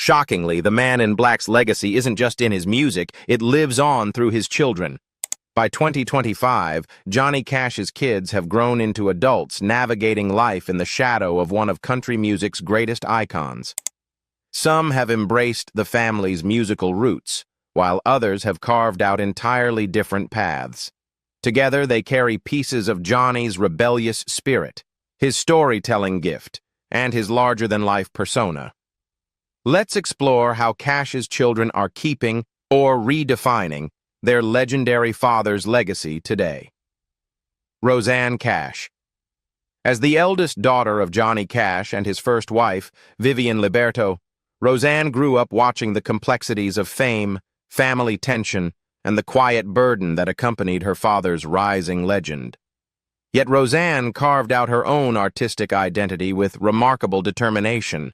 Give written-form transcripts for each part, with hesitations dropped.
Shockingly, the Man in Black's legacy isn't just in his music, it lives on through his children. By 2025, Johnny Cash's kids have grown into adults navigating life in the shadow of one of country music's greatest icons. Some have embraced the family's musical roots, while others have carved out entirely different paths. Together, they carry pieces of Johnny's rebellious spirit, his storytelling gift, and his larger-than-life persona. Let's explore how Cash's children are keeping or redefining their legendary father's legacy today. Rosanne Cash. As the eldest daughter of Johnny Cash and his first wife, Vivian Liberto, Rosanne grew up watching the complexities of fame, family tension, and the quiet burden that accompanied her father's rising legend. Yet Rosanne carved out her own artistic identity with remarkable determination.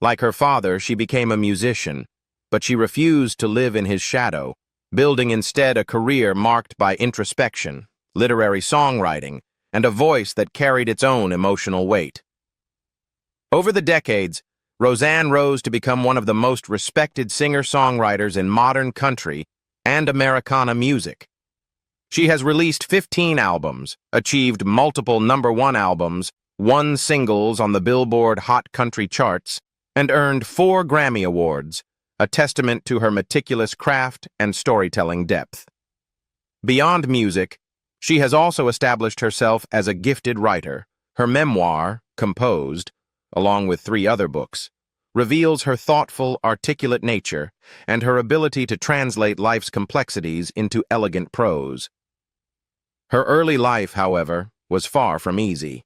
Like her father, she became a musician, but she refused to live in his shadow, building instead a career marked by introspection, literary songwriting, and a voice that carried its own emotional weight. Over the decades, Rosanne rose to become one of the most respected singer-songwriters in modern country and Americana music. She has released 15 albums, achieved multiple #1 albums, won singles on the Billboard Hot Country charts, and earned 4 Grammy Awards, a testament to her meticulous craft and storytelling depth. Beyond music, she has also established herself as a gifted writer. Her memoir, Composed, along with 3 other books, reveals her thoughtful, articulate nature and her ability to translate life's complexities into elegant prose. Her early life, however, was far from easy.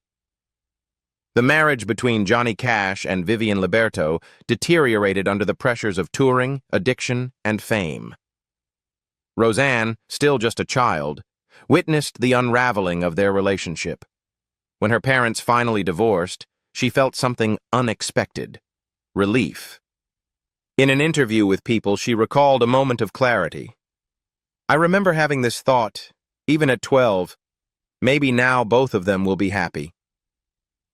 The marriage between Johnny Cash and Vivian Liberto deteriorated under the pressures of touring, addiction, and fame. Rosanne, still just a child, witnessed the unraveling of their relationship. When her parents finally divorced, she felt something unexpected: relief. In an interview with People, she recalled a moment of clarity. "I remember having this thought, even at 12, maybe now both of them will be happy."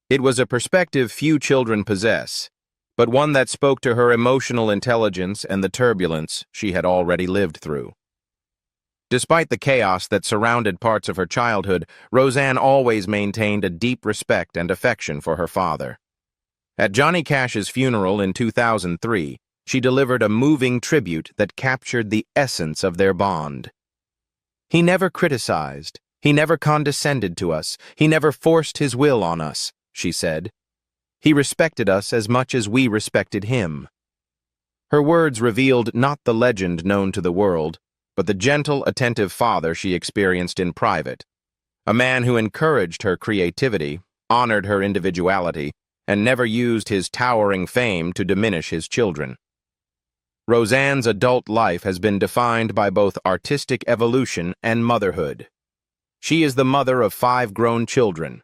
It was a perspective few children possess, but one that spoke to her emotional intelligence and the turbulence she had already lived through. Despite the chaos that surrounded parts of her childhood, Rosanne always maintained a deep respect and affection for her father. At Johnny Cash's funeral in 2003, she delivered a moving tribute that captured the essence of their bond. "He never criticized, he never condescended to us, he never forced his will on us," she said. "He respected us as much as we respected him." Her words revealed not the legend known to the world, but the gentle, attentive father she experienced in private, a man who encouraged her creativity, honored her individuality, and never used his towering fame to diminish his children. Rosanne's adult life has been defined by both artistic evolution and motherhood. She is the mother of 5 grown children.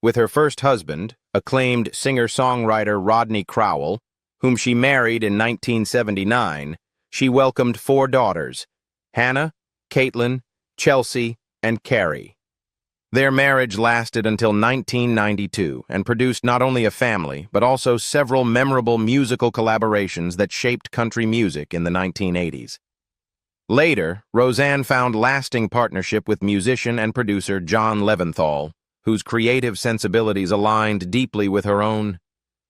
With her first husband, acclaimed singer-songwriter Rodney Crowell, whom she married in 1979, she welcomed 4 daughters: Hannah, Caitlin, Chelsea, and Carrie. Their marriage lasted until 1992 and produced not only a family, but also several memorable musical collaborations that shaped country music in the 1980s. Later, Rosanne found lasting partnership with musician and producer John Leventhal, whose creative sensibilities aligned deeply with her own.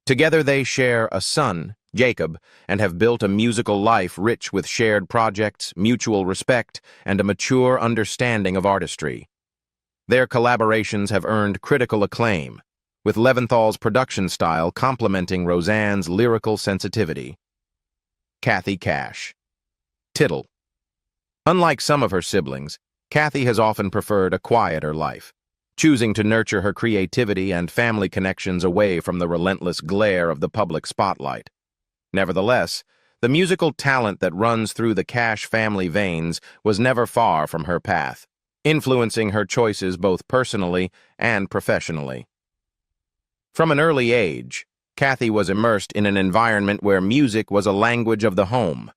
Together they share a son, Jacob, and have built a musical life rich with shared projects, mutual respect, and a mature understanding of artistry. Their collaborations have earned critical acclaim, with Leventhal's production style complementing Rosanne's lyrical sensitivity. Kathy Cash. Tittle. Unlike some of her siblings, Kathy has often preferred a quieter life, choosing to nurture her creativity and family connections away from the relentless glare of the public spotlight. Nevertheless, the musical talent that runs through the Cash family veins was never far from her path, influencing her choices both personally and professionally. From an early age, Kathy was immersed in an environment where music was a language of the home.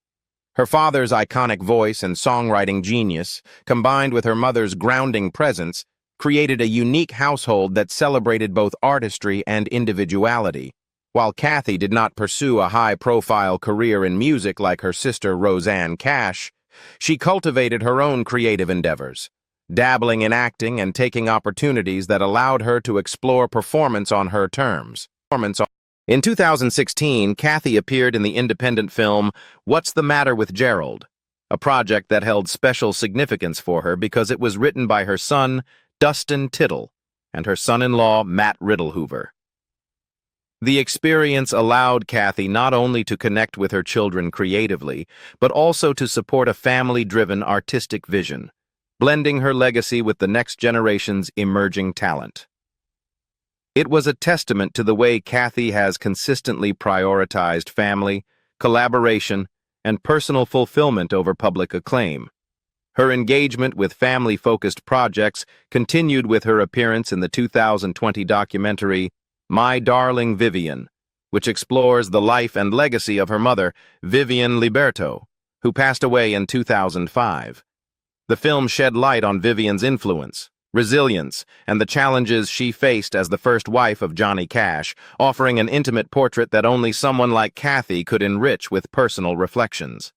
Her father's iconic voice and songwriting genius, combined with her mother's grounding presence, created a unique household that celebrated both artistry and individuality, While Kathy did not pursue a high-profile career in music like her sister Rosanne Cash, she cultivated her own creative endeavors, dabbling in acting and taking opportunities that allowed her to explore performance on her terms. In 2016, Kathy appeared in the independent film What's the Matter with Gerald, a project that held special significance for her because it was written by her son, Dustin Tittle, and her son-in-law, Matt Riddlehoover. The experience allowed Kathy not only to connect with her children creatively, but also to support a family-driven artistic vision, blending her legacy with the next generation's emerging talent. It was a testament to the way Kathy has consistently prioritized family, collaboration, and personal fulfillment over public acclaim. Her engagement with family-focused projects continued with her appearance in the 2020 documentary My Darling Vivian, which explores the life and legacy of her mother, Vivian Liberto, who passed away in 2005. The film shed light on Vivian's influence, resilience, and the challenges she faced as the first wife of Johnny Cash, offering an intimate portrait that only someone like Kathy could enrich with personal reflections.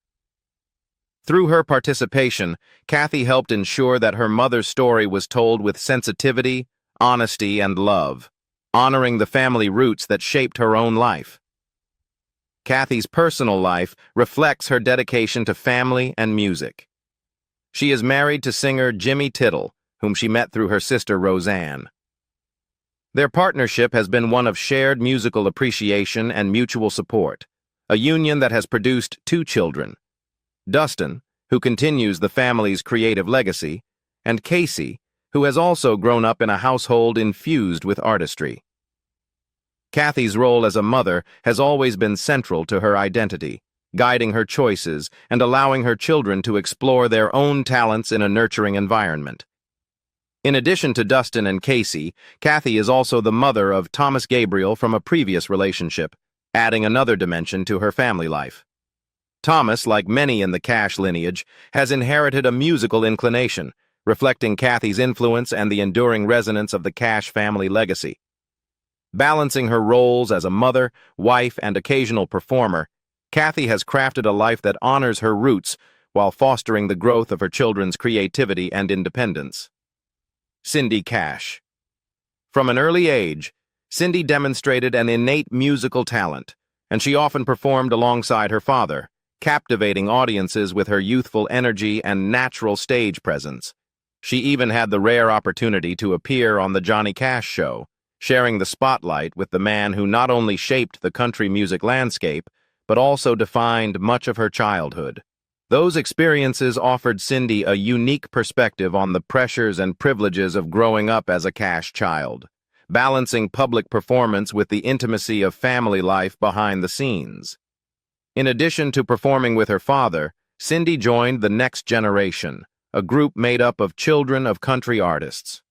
Through her participation, Kathy helped ensure that her mother's story was told with sensitivity, honesty, and love, honoring the family roots that shaped her own life. Kathy's personal life reflects her dedication to family and music. She is married to singer Jimmy Tittle, whom she met through her sister Rosanne. Their partnership has been one of shared musical appreciation and mutual support, a union that has produced 2 children, Dustin, who continues the family's creative legacy, and Casey, who has also grown up in a household infused with artistry. Kathy's role as a mother has always been central to her identity, guiding her choices and allowing her children to explore their own talents in a nurturing environment. In addition to Dustin and Casey, Kathy is also the mother of Thomas Gabriel from a previous relationship, adding another dimension to her family life. Thomas, like many in the Cash lineage, has inherited a musical inclination, reflecting Kathy's influence and the enduring resonance of the Cash family legacy. Balancing her roles as a mother, wife, and occasional performer, Kathy has crafted a life that honors her roots while fostering the growth of her children's creativity and independence. Cindy Cash. From an early age, Cindy demonstrated an innate musical talent, and she often performed alongside her father, captivating audiences with her youthful energy and natural stage presence. She even had the rare opportunity to appear on The Johnny Cash Show, sharing the spotlight with the man who not only shaped the country music landscape, but also defined much of her childhood. Those experiences offered Cindy a unique perspective on the pressures and privileges of growing up as a Cash child, balancing public performance with the intimacy of family life behind the scenes. In addition to performing with her father, Cindy joined the Next Generation, a group made up of children of country artists.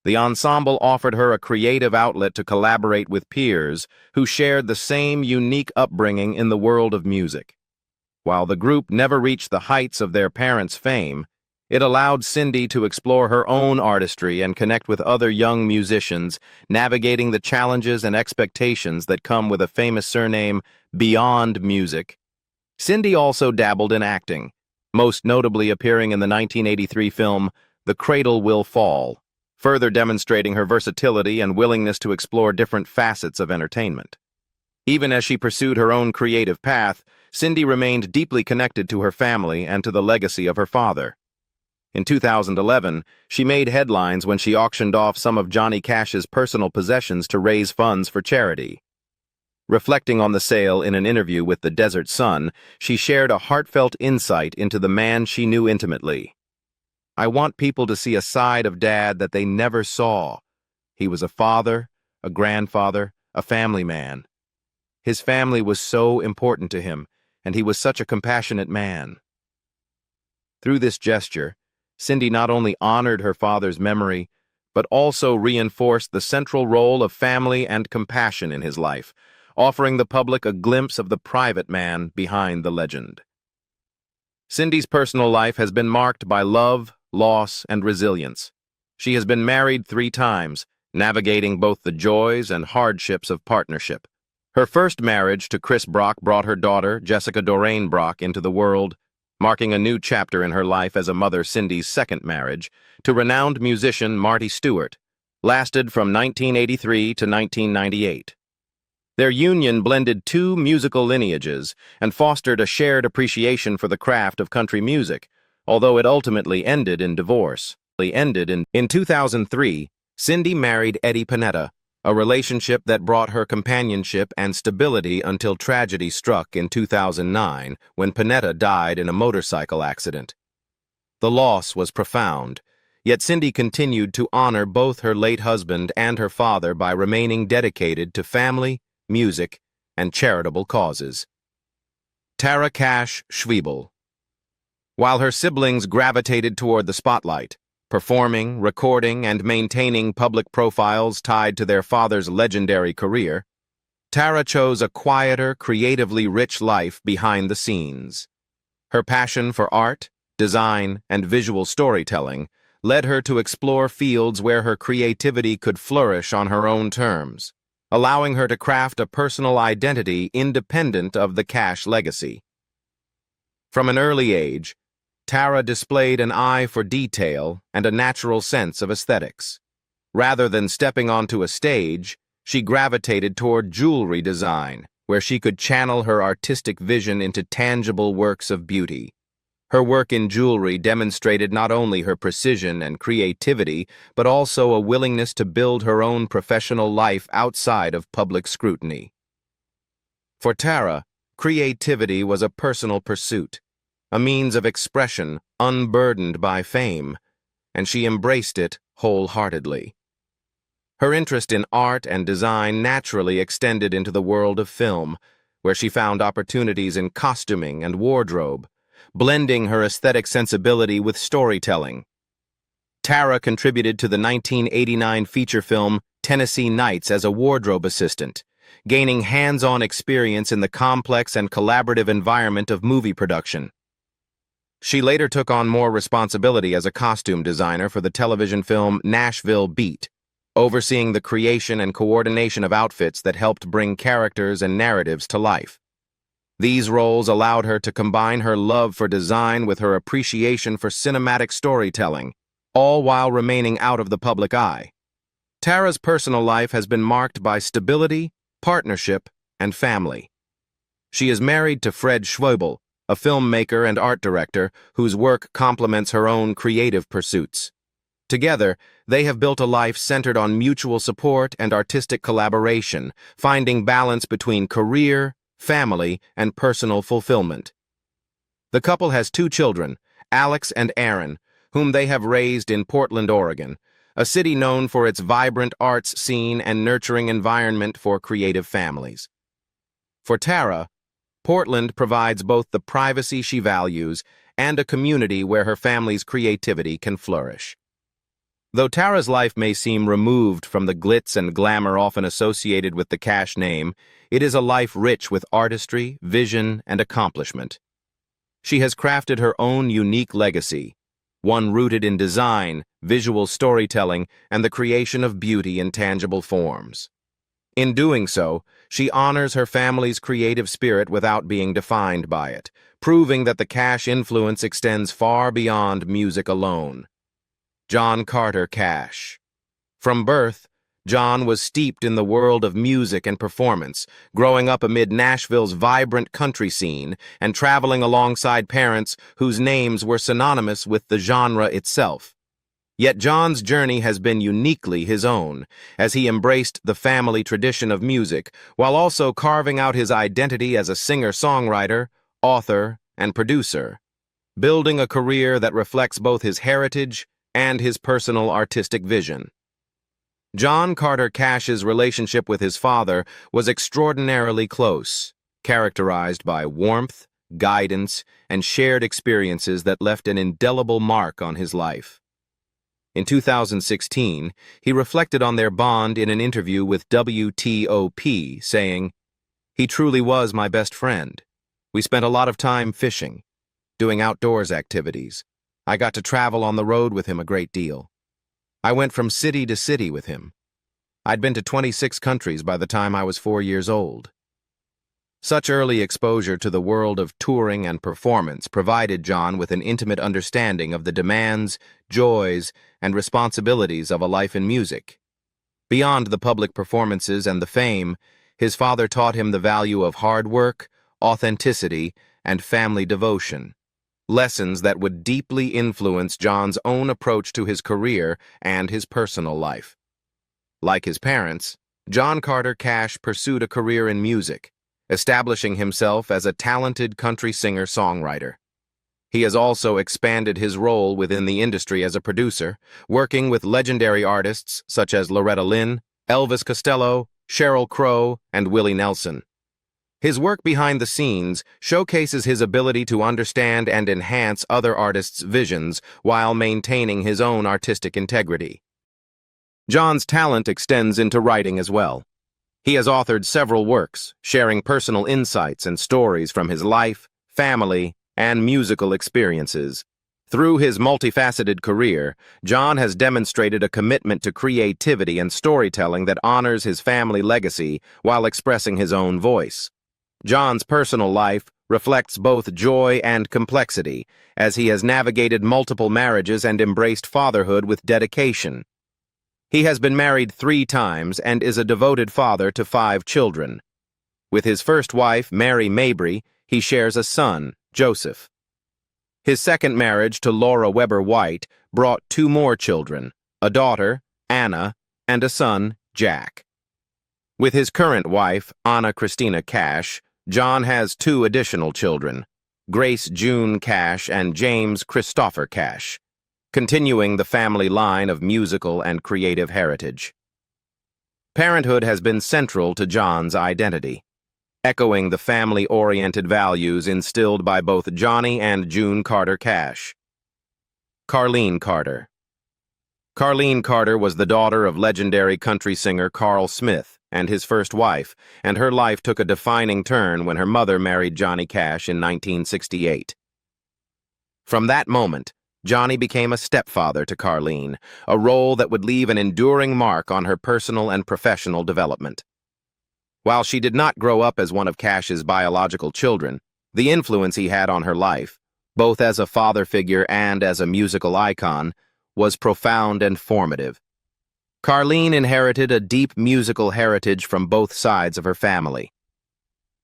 The ensemble offered her a creative outlet to collaborate with peers who shared the same unique upbringing in the world of music. While the group never reached the heights of their parents' fame, it allowed Cindy to explore her own artistry and connect with other young musicians, navigating the challenges and expectations that come with a famous surname beyond music. Cindy also dabbled in acting, most notably appearing in the 1983 film The Cradle Will Fall, further demonstrating her versatility and willingness to explore different facets of entertainment. Even as she pursued her own creative path, Cindy remained deeply connected to her family and to the legacy of her father. In 2011, she made headlines when she auctioned off some of Johnny Cash's personal possessions to raise funds for charity. Reflecting on the sale in an interview with the Desert Sun, she shared a heartfelt insight into the man she knew intimately. "I want people to see a side of Dad that they never saw. He was a father, a grandfather, a family man. His family was so important to him, and he was such a compassionate man." Through this gesture, Cindy not only honored her father's memory, but also reinforced the central role of family and compassion in his life, offering the public a glimpse of the private man behind the legend. Cindy's personal life has been marked by love, loss, and resilience. She has been married 3 times, navigating both the joys and hardships of partnership. Her first marriage to Chris Brock brought her daughter, Jessica Doreen Brock, into the world, marking a new chapter in her life as a mother. Cindy's second marriage, to renowned musician Marty Stewart, lasted from 1983 to 1998. Their union blended two musical lineages and fostered a shared appreciation for the craft of country music, although it ultimately ended in divorce. In 2003, Cindy married Eddie Panetta, a relationship that brought her companionship and stability until tragedy struck in 2009 when Panetta died in a motorcycle accident. The loss was profound, yet Cindy continued to honor both her late husband and her father by remaining dedicated to family, music, and charitable causes. Tara Cash Schwiebel. While her siblings gravitated toward the spotlight, performing, recording, and maintaining public profiles tied to their father's legendary career, Tara chose a quieter, creatively rich life behind the scenes. Her passion for art, design, and visual storytelling led her to explore fields where her creativity could flourish on her own terms, allowing her to craft a personal identity independent of the Cash legacy. From an early age, Tara displayed an eye for detail and a natural sense of aesthetics. Rather than stepping onto a stage, she gravitated toward jewelry design, where she could channel her artistic vision into tangible works of beauty. Her work in jewelry demonstrated not only her precision and creativity, but also a willingness to build her own professional life outside of public scrutiny. For Tara, creativity was a personal pursuit, a means of expression unburdened by fame, and she embraced it wholeheartedly. Her interest in art and design naturally extended into the world of film, where she found opportunities in costuming and wardrobe, blending her aesthetic sensibility with storytelling. Tara contributed to the 1989 feature film Tennessee Nights as a wardrobe assistant, gaining hands-on experience in the complex and collaborative environment of movie production. She later took on more responsibility as a costume designer for the television film Nashville Beat, overseeing the creation and coordination of outfits that helped bring characters and narratives to life. These roles allowed her to combine her love for design with her appreciation for cinematic storytelling, all while remaining out of the public eye. Tara's personal life has been marked by stability, partnership, and family. She is married to Fred Schwoebel, a filmmaker and art director whose work complements her own creative pursuits. Together, they have built a life centered on mutual support and artistic collaboration, finding balance between career, family, and personal fulfillment. The couple has two children, Alex and Aaron, whom they have raised in Portland, Oregon, a city known for its vibrant arts scene and nurturing environment for creative families. For Tara, Portland provides both the privacy she values and a community where her family's creativity can flourish. Though Tara's life may seem removed from the glitz and glamour often associated with the Cash name, it is a life rich with artistry, vision, and accomplishment. She has crafted her own unique legacy, one rooted in design, visual storytelling, and the creation of beauty in tangible forms. In doing so, she honors her family's creative spirit without being defined by it, proving that the Cash influence extends far beyond music alone. John Carter Cash. From birth, John was steeped in the world of music and performance, growing up amid Nashville's vibrant country scene and traveling alongside parents whose names were synonymous with the genre itself. Yet John's journey has been uniquely his own, as he embraced the family tradition of music while also carving out his identity as a singer-songwriter, author, and producer, building a career that reflects both his heritage and his personal artistic vision. John Carter Cash's relationship with his father was extraordinarily close, characterized by warmth, guidance, and shared experiences that left an indelible mark on his life. In 2016, he reflected on their bond in an interview with WTOP, saying, "He truly was my best friend. We spent a lot of time fishing, doing outdoors activities. I got to travel on the road with him a great deal. I went from city to city with him. I'd been to 26 countries by the time I was 4 years old. Such early exposure to the world of touring and performance provided John with an intimate understanding of the demands, joys, and responsibilities of a life in music. Beyond the public performances and the fame, his father taught him the value of hard work, authenticity, and family devotion. Lessons that would deeply influence John's own approach to his career and his personal life. Like his parents, John Carter Cash pursued a career in music, establishing himself as a talented country singer-songwriter. He has also expanded his role within the industry as a producer, working with legendary artists such as Loretta Lynn, Elvis Costello, Sheryl Crow, and Willie Nelson. His work behind the scenes showcases his ability to understand and enhance other artists' visions while maintaining his own artistic integrity. John's talent extends into writing as well. He has authored several works, sharing personal insights and stories from his life, family, and musical experiences. Through his multifaceted career, John has demonstrated a commitment to creativity and storytelling that honors his family legacy while expressing his own voice. John's personal life reflects both joy and complexity, as he has navigated multiple marriages and embraced fatherhood with dedication. He has been married 3 times and is a devoted father to 5 children. With his first wife, Mary Mabry, he shares a son, Joseph. His second marriage to Laura Weber White brought 2 more children, a daughter, Anna, and a son, Jack. With his current wife, Anna Christina Cash, John has 2 additional children, Grace June Cash and James Christopher Cash, continuing the family line of musical and creative heritage. Parenthood has been central to John's identity, echoing the family-oriented values instilled by both Johnny and June Carter Cash. Carlene Carter. Carlene Carter was the daughter of legendary country singer Carl Smith and his first wife, and her life took a defining turn when her mother married Johnny Cash in 1968. From that moment, Johnny became a stepfather to Carlene, a role that would leave an enduring mark on her personal and professional development. While she did not grow up as one of Cash's biological children, the influence he had on her life, both as a father figure and as a musical icon, was profound and formative. Carlene inherited a deep musical heritage from both sides of her family.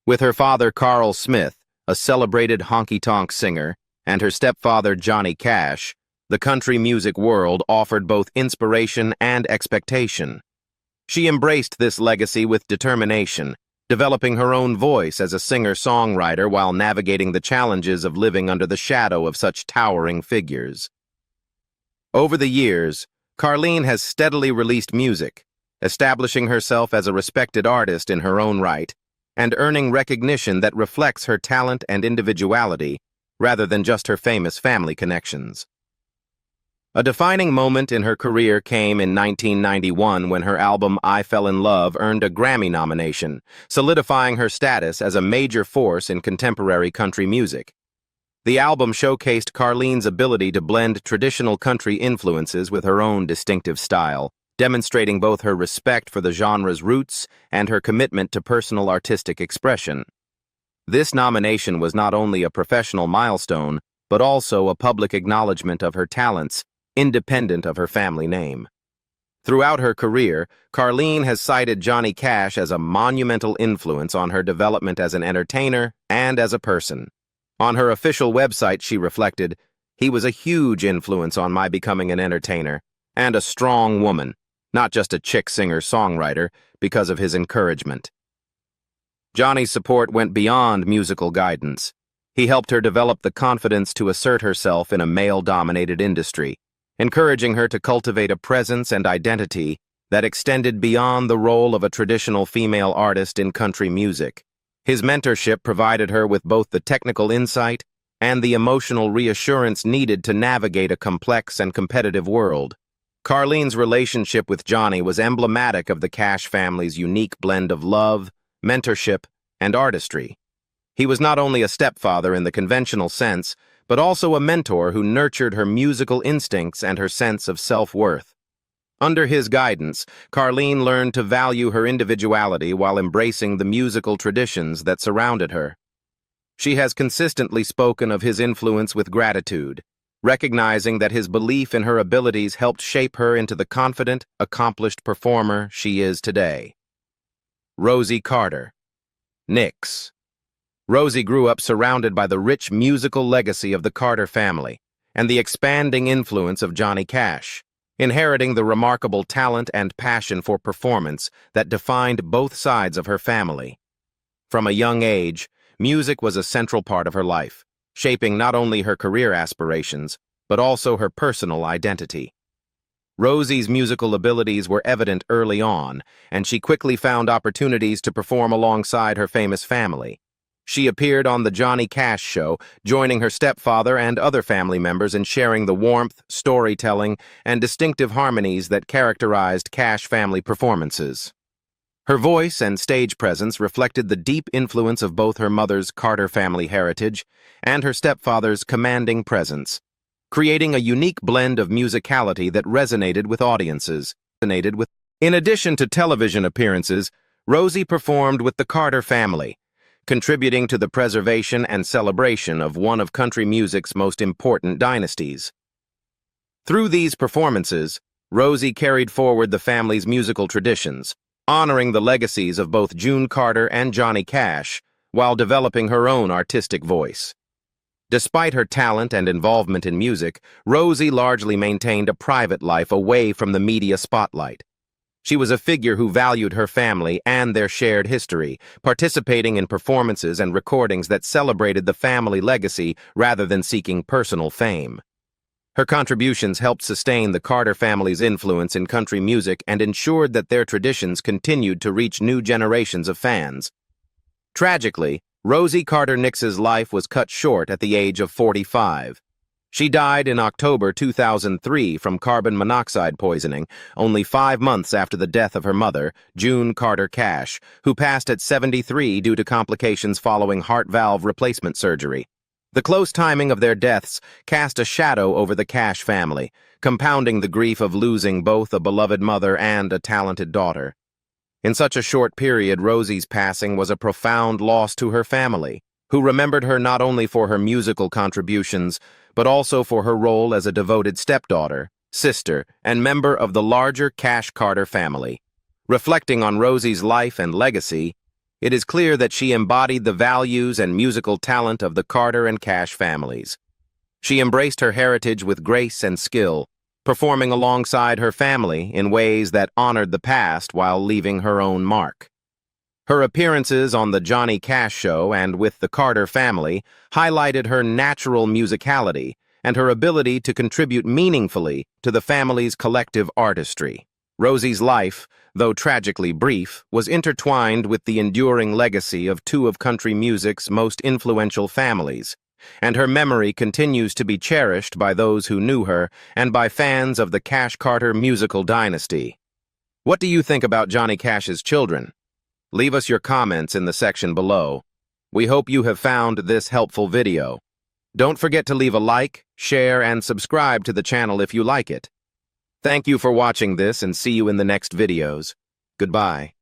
With her father Carl Smith, a celebrated honky-tonk singer, and her stepfather Johnny Cash, the country music world offered both inspiration and expectation. She embraced this legacy with determination, developing her own voice as a singer-songwriter while navigating the challenges of living under the shadow of such towering figures. Over the years, Carlene has steadily released music, establishing herself as a respected artist in her own right, and earning recognition that reflects her talent and individuality, rather than just her famous family connections. A defining moment in her career came in 1991 when her album I Fell in Love earned a Grammy nomination, solidifying her status as a major force in contemporary country music. The album showcased Carlene's ability to blend traditional country influences with her own distinctive style, demonstrating both her respect for the genre's roots and her commitment to personal artistic expression. This nomination was not only a professional milestone, but also a public acknowledgement of her talents, independent of her family name. Throughout her career, Carlene has cited Johnny Cash as a monumental influence on her development as an entertainer and as a person. On her official website, she reflected, "He was a huge influence on my becoming an entertainer, and a strong woman, not just a chick singer-songwriter, because of his encouragement." Johnny's support went beyond musical guidance. He helped her develop the confidence to assert herself in a male-dominated industry, encouraging her to cultivate a presence and identity that extended beyond the role of a traditional female artist in country music. His mentorship provided her with both the technical insight and the emotional reassurance needed to navigate a complex and competitive world. Carlene's relationship with Johnny was emblematic of the Cash family's unique blend of love, mentorship, and artistry. He was not only a stepfather in the conventional sense, but also a mentor who nurtured her musical instincts and her sense of self-worth. Under his guidance, Carlene learned to value her individuality while embracing the musical traditions that surrounded her. She has consistently spoken of his influence with gratitude, recognizing that his belief in her abilities helped shape her into the confident, accomplished performer she is today. Rosie Carter. Nix. Rosie grew up surrounded by the rich musical legacy of the Carter family and the expanding influence of Johnny Cash, inheriting the remarkable talent and passion for performance that defined both sides of her family. From a young age, music was a central part of her life, shaping not only her career aspirations, but also her personal identity. Rosie's musical abilities were evident early on, and she quickly found opportunities to perform alongside her famous family. She appeared on The Johnny Cash Show, joining her stepfather and other family members in sharing the warmth, storytelling, and distinctive harmonies that characterized Cash family performances. Her voice and stage presence reflected the deep influence of both her mother's Carter family heritage and her stepfather's commanding presence, creating a unique blend of musicality that resonated with audiences. In addition to television appearances, Rosie performed with the Carter family, contributing to the preservation and celebration of one of country music's most important dynasties. Through these performances, Rosie carried forward the family's musical traditions, honoring the legacies of both June Carter and Johnny Cash, while developing her own artistic voice. Despite her talent and involvement in music, Rosie largely maintained a private life away from the media spotlight. She was a figure who valued her family and their shared history, participating in performances and recordings that celebrated the family legacy rather than seeking personal fame. Her contributions helped sustain the Carter family's influence in country music and ensured that their traditions continued to reach new generations of fans. Tragically, Rosie Carter Nix's life was cut short at the age of 45. She died in October 2003 from carbon monoxide poisoning, only 5 months after the death of her mother, June Carter Cash, who passed at 73 due to complications following heart valve replacement surgery. The close timing of their deaths cast a shadow over the Cash family, compounding the grief of losing both a beloved mother and a talented daughter. In such a short period, Rosie's passing was a profound loss to her family, who remembered her not only for her musical contributions, but also for her role as a devoted stepdaughter, sister, and member of the larger Cash Carter family. Reflecting on Rosie's life and legacy, it is clear that she embodied the values and musical talent of the Carter and Cash families. She embraced her heritage with grace and skill, performing alongside her family in ways that honored the past while leaving her own mark. Her appearances on The Johnny Cash Show and with the Carter family highlighted her natural musicality and her ability to contribute meaningfully to the family's collective artistry. Rosie's life, though tragically brief, was intertwined with the enduring legacy of two of country music's most influential families, and her memory continues to be cherished by those who knew her and by fans of the Cash Carter musical dynasty. What do you think about Johnny Cash's children? Leave us your comments in the section below. We hope you have found this helpful video. Don't forget to leave a like, share, and subscribe to the channel if you like it. Thank you for watching this and see you in the next videos. Goodbye.